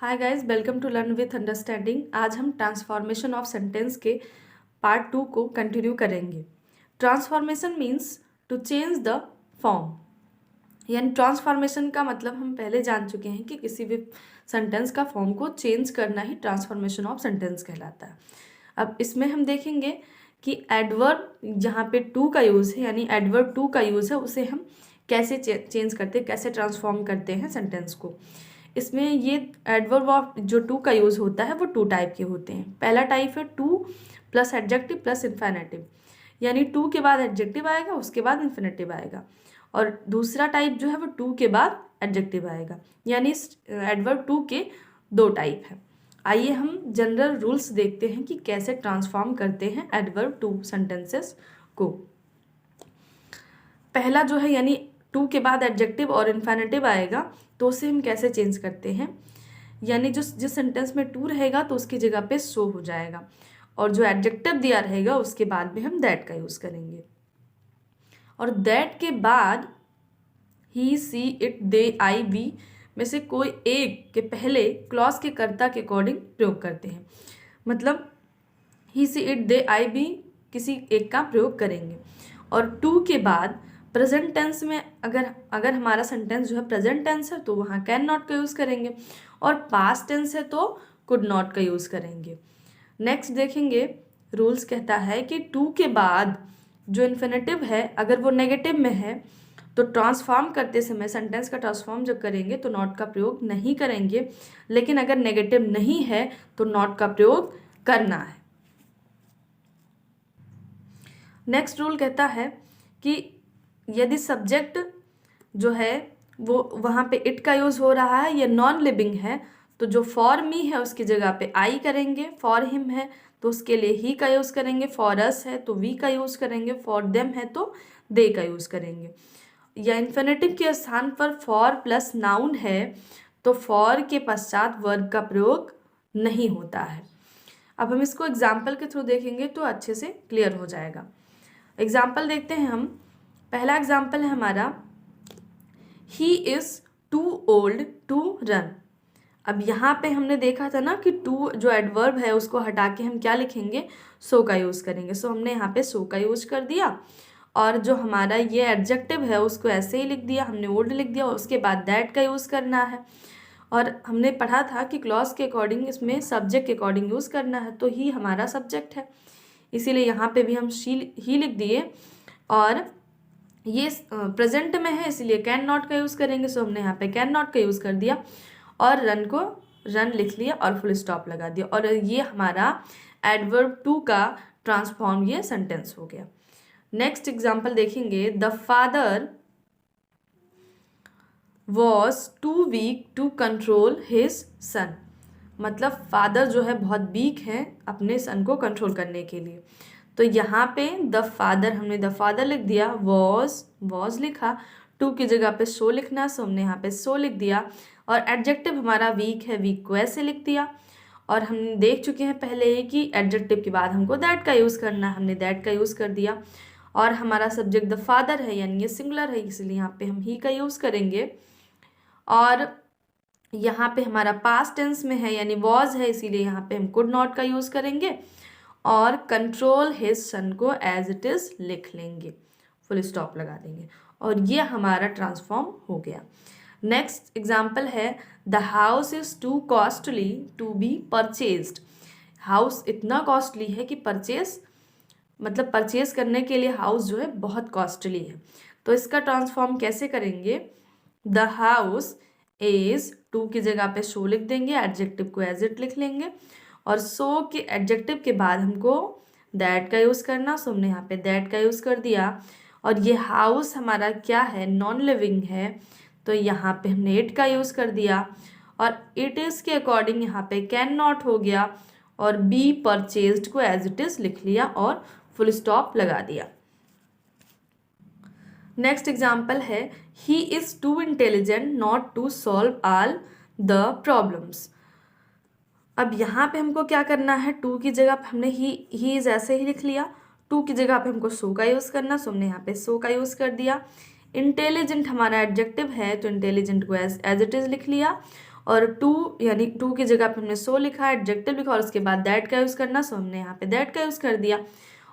Hi guys, welcome to learn with understanding. आज हम transformation of sentence के part 2 को कंटिन्यू करेंगे। Transformation means to change the form, यानी ट्रांसफॉर्मेशन का मतलब हम पहले जान चुके हैं कि किसी भी सेंटेंस का फॉर्म को चेंज करना ही ट्रांसफॉर्मेशन ऑफ सेंटेंस कहलाता है। अब इसमें हम देखेंगे कि एडवर्ब जहाँ पे टू का यूज़ है, यानी एडवर्ब टू का यूज़ है, उसे हम कैसे चेंज करते हैं, कैसे ट्रांसफॉर्म करते हैं सेंटेंस को। इसमें ये एडवर्ब ऑफ जो टू का यूज़ होता है वो टू टाइप के होते हैं। पहला टाइप है two plus adjective plus infinitive, यानी टू के बाद एडजेक्टिव आएगा, उसके बाद इन्फिनेटिव आएगा। और दूसरा टाइप जो है वो टू के बाद एडजेक्टिव आएगा, यानी एडवर्ब टू के दो टाइप हैं। आइए हम जनरल रूल्स देखते हैं कि कैसे ट्रांसफॉर्म करते हैं एडवर्ब टू सेंटेंसेस को। पहला जो है यानी टू के बाद एडजेक्टिव और इन्फिनेटिव आएगा, तो उसे हम कैसे चेंज करते हैं, यानी जिस सेंटेंस में टू रहेगा तो उसकी जगह पे सो हो जाएगा, और जो एडजेक्टिव दिया रहेगा उसके बाद में हम दैट का यूज़ करेंगे। और दैट के बाद ही see it they I we में से कोई एक के पहले क्लॉज के कर्ता के अकॉर्डिंग प्रयोग करते हैं। मतलब ही see it they I we किसी एक का प्रयोग करेंगे। और टू के बाद प्रेजेंट टेंस में अगर हमारा सेंटेंस जो है प्रेजेंट टेंस है तो वहाँ कैन नॉट का यूज़ करेंगे, और पास्ट टेंस है तो कुड नॉट का यूज़ करेंगे। नेक्स्ट देखेंगे, रूल्स कहता है कि टू के बाद जो इन्फिनेटिव है अगर वो नेगेटिव में है तो ट्रांसफॉर्म करते समय सेंटेंस का ट्रांसफॉर्म जब करेंगे तो नॉट का प्रयोग नहीं करेंगे, लेकिन अगर नेगेटिव नहीं है तो नॉट का प्रयोग करना है। नेक्स्ट रूल कहता है कि यदि सब्जेक्ट जो है वो वहाँ पे इट का यूज़ हो रहा है या नॉन लिविंग है तो जो फॉर मी है उसकी जगह पे आई करेंगे, फॉर हिम है तो उसके लिए ही का यूज़ करेंगे, फॉर अस है तो वी का यूज़ करेंगे, फॉर देम है तो दे का यूज़ करेंगे। या इन्फिनेटिव के स्थान पर फॉर प्लस नाउन है तो फॉर के पश्चात वर्ब का प्रयोग नहीं होता है। अब हम इसको एग्जाम्पल के थ्रू देखेंगे तो अच्छे से क्लियर हो जाएगा। एग्जाम्पल देखते हैं हम। पहला एग्जाम्पल है हमारा, he is too old to run. अब यहाँ पे हमने देखा था ना कि टू जो एडवर्ब है उसको हटा के हम क्या लिखेंगे, सो का यूज़ करेंगे। सो हमने यहाँ पे सो का यूज़ कर दिया, और जो हमारा ये एडजेक्टिव है उसको ऐसे ही लिख दिया, हमने ओल्ड लिख दिया, और उसके बाद दैट का यूज़ करना है। और हमने पढ़ा था कि क्लॉज के अकॉर्डिंग इसमें सब्जेक्ट के अकॉर्डिंग यूज़ करना है, तो ही हमारा सब्जेक्ट है, इसीलिए यहाँ पे भी हम ही लिख दिए। और ये प्रेजेंट में है इसलिए कैन नॉट का यूज़ करेंगे, सो हमने यहाँ पे कैन नॉट का यूज़ कर दिया, और रन को रन लिख लिया और फुल स्टॉप लगा दिया, और ये हमारा एडवर्ब टू का ट्रांसफॉर्म ये सेंटेंस हो गया। नेक्स्ट एग्जाम्पल देखेंगे, the father was too weak to control his son. मतलब फादर जो है बहुत वीक है अपने सन को कंट्रोल करने के लिए, तो यहाँ पे द फादर हमने द फादर लिख दिया, वॉज लिखा, टू की जगह पे सो लिखना, सो हमने यहाँ पे सो लिख दिया, और एडजेक्टिव हमारा वीक है, वीक को ऐसे लिख दिया। और हम देख चुके हैं पहले ही कि एडजेक्टिव के बाद हमको दैट का यूज़ करना, हमने दैट का यूज़ कर दिया। और हमारा सब्जेक्ट द फादर है यानी ये सिंगुलर है, इसलिए यहाँ पे हम ही का यूज़ करेंगे। और यहाँ पे हमारा पास्ट टेंस में है यानी वॉज है, इसीलिए यहाँ पे हम कुड नॉट का यूज़ करेंगे, और कंट्रोल हिज सन को एज इट इज़ लिख लेंगे, फुल स्टॉप लगा देंगे, और ये हमारा ट्रांसफॉर्म हो गया। नेक्स्ट एग्जाम्पल है, the house is too costly to be purchased. House इतना कॉस्टली है कि मतलब परचेज करने के लिए हाउस जो है बहुत कॉस्टली है, तो इसका ट्रांसफॉर्म कैसे करेंगे, द हाउस इज टू की जगह पे सो लिख देंगे, एडजेक्टिव को एज इट लिख लेंगे, और सो के एडजेक्टिव के बाद हमको दैट का यूज़ करना, सो हमने यहाँ पे दैट का यूज़ कर दिया। और ये हाउस हमारा क्या है, नॉन लिविंग है, तो यहाँ पे हमने इट का यूज़ कर दिया, और इट इज़ के अकॉर्डिंग यहाँ पे कैन नॉट हो गया, और बी परचेज्ड को एज इट इज़ लिख लिया और फुल स्टॉप लगा दिया। नेक्स्ट एग्जाम्पल है, he is too intelligent not to solve all the problems. अब यहाँ पे हमको क्या करना है, टू की जगह पे हमने ही इज़ ऐसे ही लिख लिया, टू की जगह पे हमको सो का यूज़ करना, सो हमने यहाँ पे सो का यूज़ कर दिया। इंटेलिजेंट हमारा एडजेक्टिव है तो इंटेलिजेंट को एज इट इज़ लिख लिया, और टू यानी टू की जगह पे हमने सो लिखा, एडजेक्टिव लिखा और उसके बाद दैट का यूज़ करना, सो हमने यहाँ पे दैट का यूज़ कर दिया।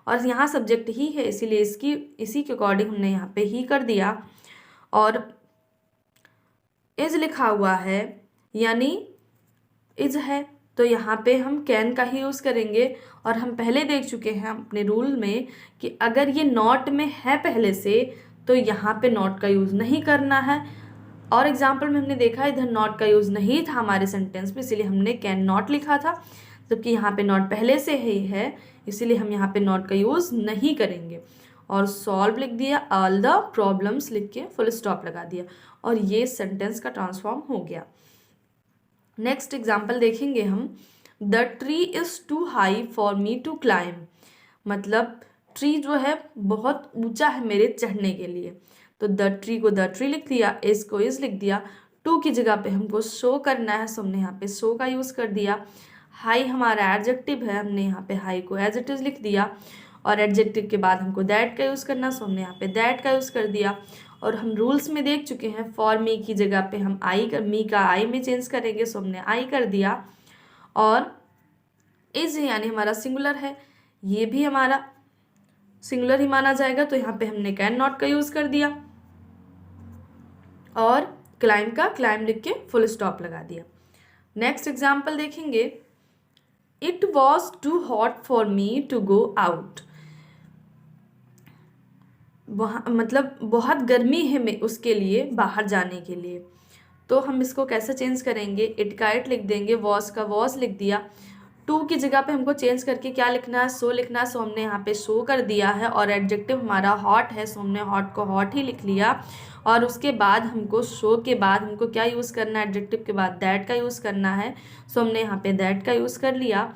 और यहाँ सब्जेक्ट ही है इसीलिए इसी के अकॉर्डिंग हमने यहाँ पे ही कर दिया। और इज लिखा हुआ है यानी इज है, तो यहाँ पे हम कैन का ही यूज़ करेंगे। और हम पहले देख चुके हैं अपने रूल में कि अगर ये नॉट में है पहले से तो यहाँ पे नॉट का यूज़ नहीं करना है। और एग्जाम्पल में हमने देखा इधर नॉट का यूज़ नहीं था हमारे सेंटेंस में, इसीलिए हमने कैन नॉट लिखा था, जबकि यहाँ पे नॉट पहले से ही है इसीलिए हम यहाँ पे नॉट का यूज़ नहीं करेंगे। और सॉल्व लिख दिया, ऑल द प्रॉब्लम्स लिख के फुल स्टॉप लगा दिया और ये सेंटेंस का ट्रांसफॉर्म हो गया। नेक्स्ट एग्जाम्पल देखेंगे हम, the tree is too high for me to climb, मतलब ट्री जो है बहुत ऊंचा है मेरे चढ़ने के लिए। तो द ट्री को द ट्री लिख दिया, इज को इज लिख दिया, टू की जगह पे हमको शो करना है सो हमने यहाँ पे शो का यूज़ कर दिया। हाई हमारा एडजेक्टिव है, हमने यहाँ पे हाई को एज इट इज़ लिख दिया और एडजेक्टिव के बाद हमको दैट का यूज़ करना सो हमने यहाँ पे दैट का यूज़ कर दिया। और हम रूल्स में देख चुके हैं फॉर मी की जगह पे हम मी का आई में चेंज करेंगे सो हमने आई कर दिया। और इज यानी हमारा सिंगुलर है, ये भी हमारा सिंगुलर ही माना जाएगा, तो यहाँ पे हमने कैन नॉट का यूज़ कर दिया और क्लाइम का क्लाइम लिख के फुल स्टॉप लगा दिया। नेक्स्ट एग्जाम्पल देखेंगे, it was too hot for me to go out, मतलब बहुत गर्मी है मैं उसके लिए बाहर जाने के लिए। तो हम इसको कैसे चेंज करेंगे, इट का इट लिख देंगे, वॉज का वॉज लिख दिया, टू की जगह पे हमको चेंज करके क्या लिखना है, सो लिखना है, सो हमने यहाँ पे सो कर दिया है। और एडजेक्टिव हमारा हॉट है सो हमने हॉट को हॉट ही लिख लिया। और उसके बाद हमको शो के बाद हमको क्या यूज़ करना है, एडजेक्टिव के बाद दैट का यूज़ करना है सो हमने यहाँ पे दैट का यूज़ कर लिया।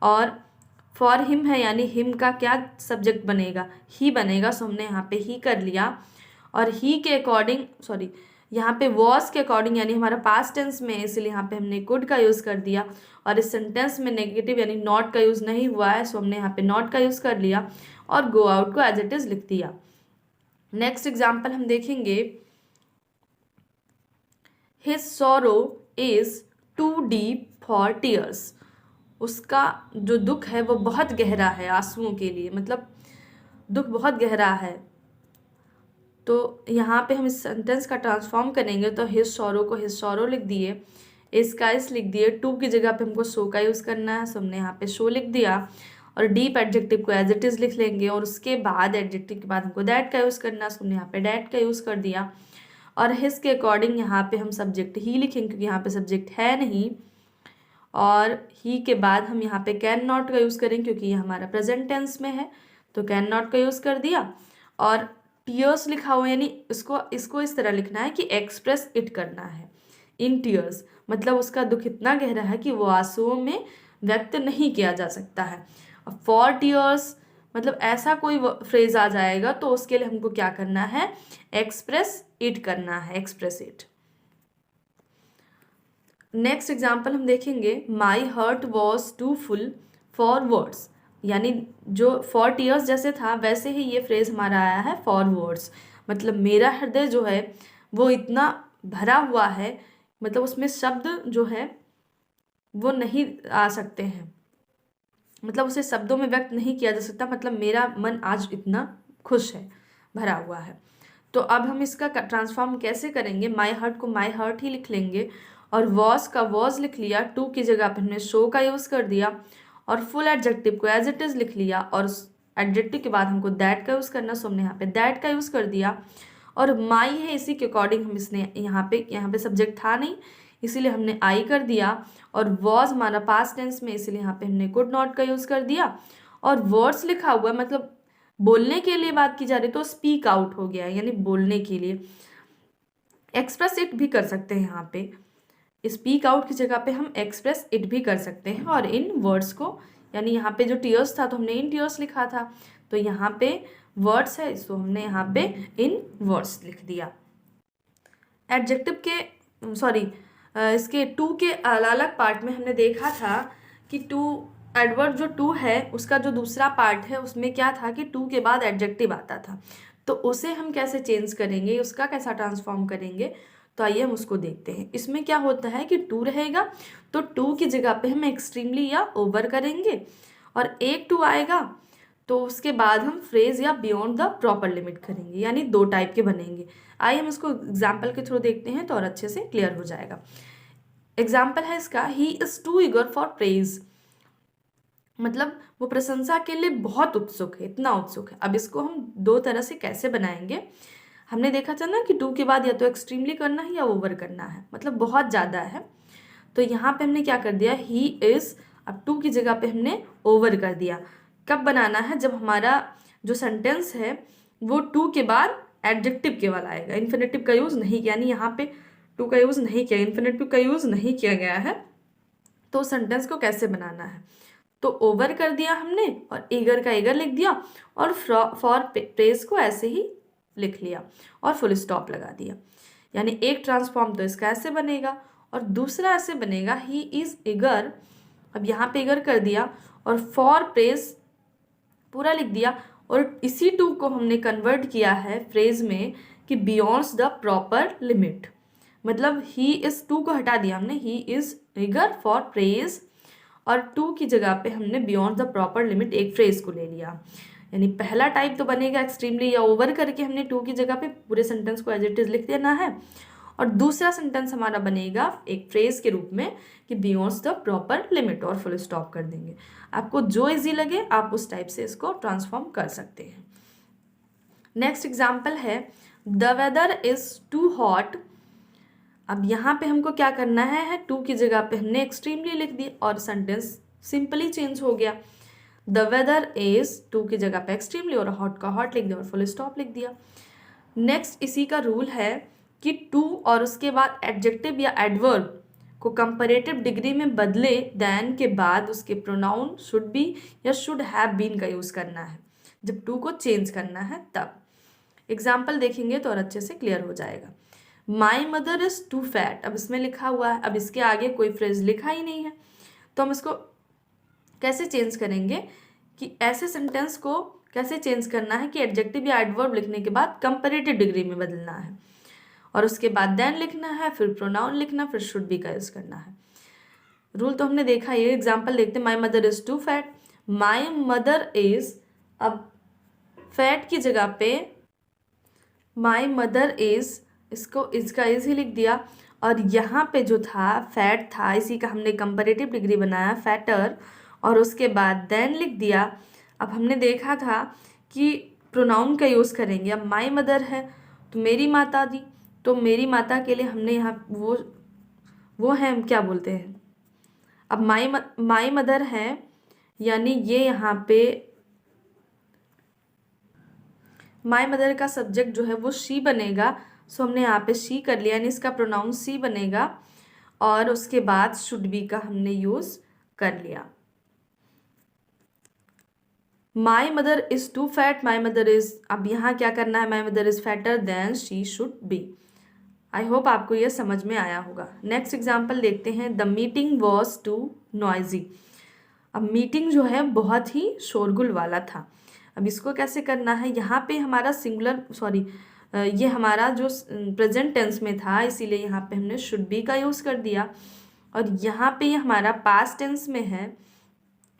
और फॉर हिम है यानी हिम का क्या सब्जेक्ट बनेगा, ही बनेगा सो हमने यहाँ पे ही कर लिया। और ही के अकॉर्डिंग यहाँ पे वॉज के अकॉर्डिंग यानी हमारा पास्ट टेंस में है इसलिए यहाँ पे हमने कुड का यूज़ कर दिया। और इस सेंटेंस में नेगेटिव यानी नॉट का यूज़ नहीं हुआ है सो हमने यहाँ पे नॉट का यूज़ कर लिया और गो आउट को एज इट इज़ लिख दिया। नेक्स्ट एग्जाम्पल हम देखेंगे, his sorrow is too deep for tears, उसका जो दुख है वो बहुत गहरा है आंसुओं के लिए, मतलब दुख बहुत गहरा है। तो यहाँ पे हम इस सेंटेंस का ट्रांसफॉर्म करेंगे तो हिज सॉरो को हिज सॉरो लिख दिए, इस का इस लिख दिए, टू की जगह पे हमको शो का यूज़ करना है सो हमने यहाँ पे शो लिख दिया। और डीप एडजेक्टिव को एज इट इज़ लिख लेंगे और उसके बाद एडजेक्टिव के बाद हमको दैट का यूज़ करना है सो हमने यहाँ पे दैट का यूज़ कर दिया। और हिज के अकॉर्डिंग यहाँ पे हम सब्जेक्ट ही लिखेंगे क्योंकि यहाँ पे सब्जेक्ट है नहीं। और ही के बाद हम यहाँ पे कैन नॉट का यूज़ करेंगे क्योंकि ये हमारा प्रेजेंट टेंस में है तो कैन नॉट का यूज़ कर दिया। और टीयर्स लिखा हुआ यानी इसको इस तरह लिखना है कि एक्सप्रेस इट करना है इन टीयर्स, मतलब उसका दुख इतना गहरा है कि वो आंसुओं में व्यक्त नहीं किया जा सकता है। फॉर टीयर्स मतलब ऐसा कोई फ्रेज आ जाएगा तो उसके लिए हमको क्या करना है, एक्सप्रेस इट करना है, एक्सप्रेस इट। नेक्स्ट एग्जाम्पल हम देखेंगे, my heart was too full for words, यानी जो फॉर टीयर्स जैसे था वैसे ही ये फ्रेज हमारा आया है फॉर वर्ड्स, मतलब मेरा हृदय जो है वो इतना भरा हुआ है, मतलब उसमें शब्द जो है वो नहीं आ सकते हैं, मतलब उसे शब्दों में व्यक्त नहीं किया जा सकता, मतलब मेरा मन आज इतना खुश है, भरा हुआ है। तो अब हम इसका ट्रांसफॉर्म कैसे करेंगे, माई हर्ट को माई हर्ट ही लिख लेंगे और वॉज का वॉज लिख लिया, टू की जगह पे हमने शो का यूज़ कर दिया और फुल एडजेक्टिव को एज इट इज़ लिख लिया और एडजेक्टिव के बाद हमको दैट का यूज़ करना सो हमने यहाँ पे दैट का यूज़ कर दिया। और माई है इसी के अकॉर्डिंग हम इसने यहाँ पे सब्जेक्ट था नहीं इसीलिए हमने आई कर दिया। और वॉज हमारा पास्ट टेंस में इसीलिए यहाँ पे हमने कुड नॉट का यूज़ कर दिया। और वर्ड्स लिखा हुआ मतलब बोलने के लिए बात की जा रही तो स्पीक आउट हो गया यानी बोलने के लिए, एक्सप्रेस इट भी कर सकते हैं, यहाँ पे स्पीक आउट की जगह पे हम एक्सप्रेस इट भी कर सकते हैं। और इन वर्ड्स को यानी यहाँ पे जो टीयर्स था तो हमने इन टीयर्स लिखा था तो यहाँ पे वर्ड्स है इसको हमने यहाँ पे इन वर्ड्स लिख दिया। एडजेक्टिव के इसके टू के अलग अलग पार्ट में हमने देखा था कि टू एडवर्ब जो टू है उसका जो दूसरा पार्ट है उसमें क्या था कि टू के बाद एडजेक्टिव आता था, तो उसे हम कैसे चेंज करेंगे, उसका कैसा ट्रांसफॉर्म करेंगे, तो आइए हम उसको देखते हैं। इसमें क्या होता है कि टू रहेगा तो टू की जगह पे हम एक्सट्रीमली या ओवर करेंगे, और एक टू आएगा तो उसके बाद हम फ्रेज या बियॉन्ड द प्रॉपर लिमिट करेंगे, यानी दो टाइप के बनेंगे। आइए हम इसको एग्जाम्पल के थ्रू देखते हैं तो और अच्छे से क्लियर हो जाएगा। एग्जाम्पल है इसका, he is too eager for praise, मतलब वो प्रशंसा के लिए बहुत उत्सुक है, इतना उत्सुक है। अब इसको हम दो तरह से कैसे बनाएंगे, हमने देखा था ना कि टू के बाद या तो एक्सट्रीमली करना है या ओवर करना है, मतलब बहुत ज़्यादा है। तो यहाँ पे हमने क्या कर दिया, ही इज़, अब टू की जगह पे हमने ओवर कर दिया। कब बनाना है, जब हमारा जो सेंटेंस है वो टू के बाद एडजेक्टिव केवल आएगा, इन्फिनेटिव का यूज़ नहीं किया, यानी यहाँ पे टू का यूज़ नहीं किया, इन्फिनेटिव का यूज़ नहीं किया गया है। तो सेंटेंस को कैसे बनाना है, तो ओवर कर दिया हमने और ईगर का ईगर लिख दिया और फॉर प्रेज को ऐसे ही लिख लिया और फुल स्टॉप लगा दिया। यानी एक ट्रांसफॉर्म तो इसका ऐसे बनेगा और दूसरा ऐसे बनेगा, ही इज़ ईगर, अब यहाँ पे ईगर कर दिया और फॉर प्रेज पूरा लिख दिया, और इसी टू को हमने कन्वर्ट किया है फ्रेज में कि बियॉन्ड्स द प्रॉपर लिमिट, मतलब ही इज़, टू को हटा दिया हमने, he is eager for praise, और टू की जगह पे हमने बियॉन्ड द प्रॉपर लिमिट एक फ्रेज को ले लिया। यानी पहला टाइप तो बनेगा एक्सट्रीमली या ओवर करके हमने टू की जगह पे पूरे सेंटेंस को एज इट इज लिख देना है, और दूसरा सेंटेंस हमारा बनेगा एक फ्रेज के रूप में कि बियॉन्ड्स द प्रॉपर लिमिट और फुल स्टॉप कर देंगे। आपको जो इजी लगे आप उस टाइप से इसको ट्रांसफॉर्म कर सकते हैं। नेक्स्ट एग्जाम्पल है, the weather is too hot, अब यहाँ पे हमको क्या करना है, टू की जगह पे हमने एक्सट्रीमली लिख दी और सेंटेंस सिंपली चेंज हो गया। द वेदर इज, टू की जगह पे एक्सट्रीमली और हॉट का हॉट लिख दिया और फुल स्टॉप लिख दिया। नेक्स्ट इसी का रूल है कि टू और उसके बाद एडजेक्टिव या एडवर्ब को कंपैरेटिव डिग्री में बदले देन के बाद उसके प्रोनाउन शुड बी या शुड हैव बीन का यूज़ करना है, जब टू को चेंज करना है तब। एग्जाम्पल देखेंगे तो और अच्छे से क्लियर हो जाएगा। My mother is too fat, अब इसमें लिखा हुआ है, अब इसके आगे कोई फ्रेज लिखा ही नहीं है, तो हम इसको कैसे चेंज करेंगे कि ऐसे सेंटेंस को कैसे चेंज करना है कि एडजेक्टिव या एडवर्ब लिखने के बाद कंपैरेटिव डिग्री में बदलना है, और उसके बाद देन लिखना है, फिर प्रोनाउन लिखना, फिर शुड बी का यूज़ करना है। रूल तो हमने देखा, ये एग्जाम्पल देखते हैं। My mother is too fat, my mother is, अब फैट की जगह पे माई मदर इज़, इसको इसका इज ही लिख दिया, और यहाँ पे जो था फैट था इसी का हमने कंपैरेटिव डिग्री बनाया फैटर, और उसके बाद देन लिख दिया। अब हमने देखा था कि प्रोनाउन का यूज़ करेंगे, अब माई मदर है तो मेरी माता दी, तो मेरी माता के लिए हमने यहाँ वो है, हम क्या बोलते हैं, अब माई मदर है, यानी ये यहाँ पे माई मदर का सब्जेक्ट जो है वो शी बनेगा, सो हमने यहाँ पे शी कर लिया, यानी इसका प्रोनाउन सी बनेगा, और उसके बाद शुड बी का हमने यूज़ कर लिया। My mother is too fat, my mother is, अब यहाँ क्या करना है, my mother is fatter than she should be. I hope आपको ये समझ में आया होगा। नेक्स्ट एग्जाम्पल देखते हैं, the meeting was too noisy, अब मीटिंग जो है बहुत ही शोरगुल वाला था। अब इसको कैसे करना है, यहाँ पे हमारा सिंगुलर ये हमारा जो प्रेजेंट टेंस में था इसीलिए यहाँ पे हमने शुड बी का यूज़ कर दिया, और यहाँ पे ये हमारा पास्ट टेंस में है,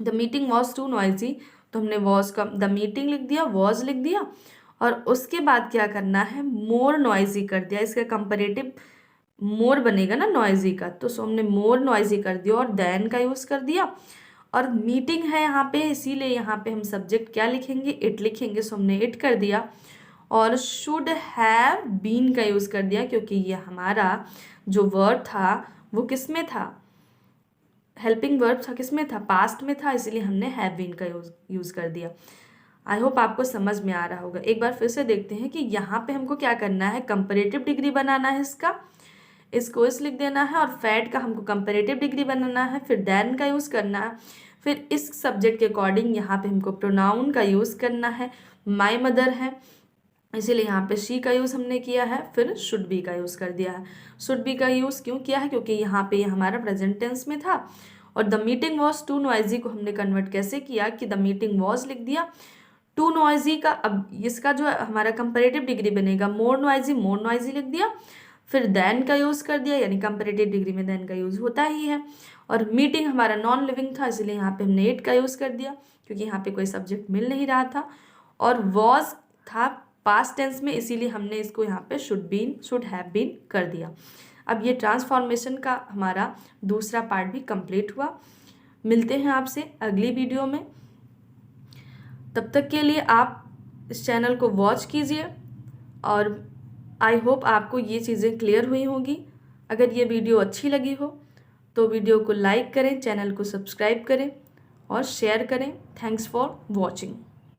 the meeting was too noisy, तो हमने वॉज का द मीटिंग लिख दिया, वॉज लिख दिया, और उसके बाद क्या करना है, मोर नॉइजी कर दिया, इसका कंपैरेटिव मोर बनेगा ना नॉइजी का, तो सो हमने मोर नॉइजी कर दिया और देन का यूज़ कर दिया, और मीटिंग है यहाँ पे इसीलिए यहाँ पे हम सब्जेक्ट क्या लिखेंगे, इट लिखेंगे, सो हमने इट कर दिया, और शुड हैव बीन का यूज़ कर दिया क्योंकि ये हमारा जो वर्ब था वो किस में था, हेल्पिंग वर्ब था, किस में था, पास्ट में था, इसीलिए हमने हैव बीन का यूज़ कर दिया। आई होप आपको समझ में आ रहा होगा। एक बार फिर से देखते हैं कि यहाँ पे हमको क्या करना है, कंपैरेटिव डिग्री बनाना है इसको इस लिख देना है, और फैट का हमको कंपैरेटिव डिग्री बनाना है, फिर देन का यूज़ करना है, फिर इस सब्जेक्ट के अकॉर्डिंग यहाँ पे हमको प्रोनाउन का यूज़ करना है। माई मदर है इसीलिए यहाँ पे शी का यूज़ हमने किया है, फिर शुड बी का यूज़ कर दिया है। शुड बी का यूज़ क्यों किया है, क्योंकि यहाँ पे हमारा प्रेजेंट टेंस में था, और the meeting was too noisy को हमने कन्वर्ट कैसे किया कि द मीटिंग वॉज लिख दिया, टू नॉइजी का, अब इसका जो हमारा कंपैरेटिव डिग्री बनेगा मोर नॉइजी लिख दिया, फिर देन का यूज़ कर दिया, यानी कंपैरेटिव डिग्री में देन का यूज़ होता ही है। और मीटिंग हमारा नॉन लिविंग था, इसलिए यहाँ पे हमने इट का यूज़ कर दिया क्योंकि यहाँ पे कोई सब्जेक्ट मिल नहीं रहा था। और वॉज था पास्ट टेंस में, इसीलिए हमने इसको यहाँ पे शुड हैव बीन कर दिया। अब ये ट्रांसफॉर्मेशन का हमारा दूसरा पार्ट भी कंप्लीट हुआ। मिलते हैं आपसे अगली वीडियो में, तब तक के लिए आप इस चैनल को वॉच कीजिए और आई होप आपको ये चीज़ें क्लियर हुई होंगी। अगर ये वीडियो अच्छी लगी हो तो वीडियो को लाइक करें, चैनल को सब्सक्राइब करें और शेयर करें। Thanks for watching.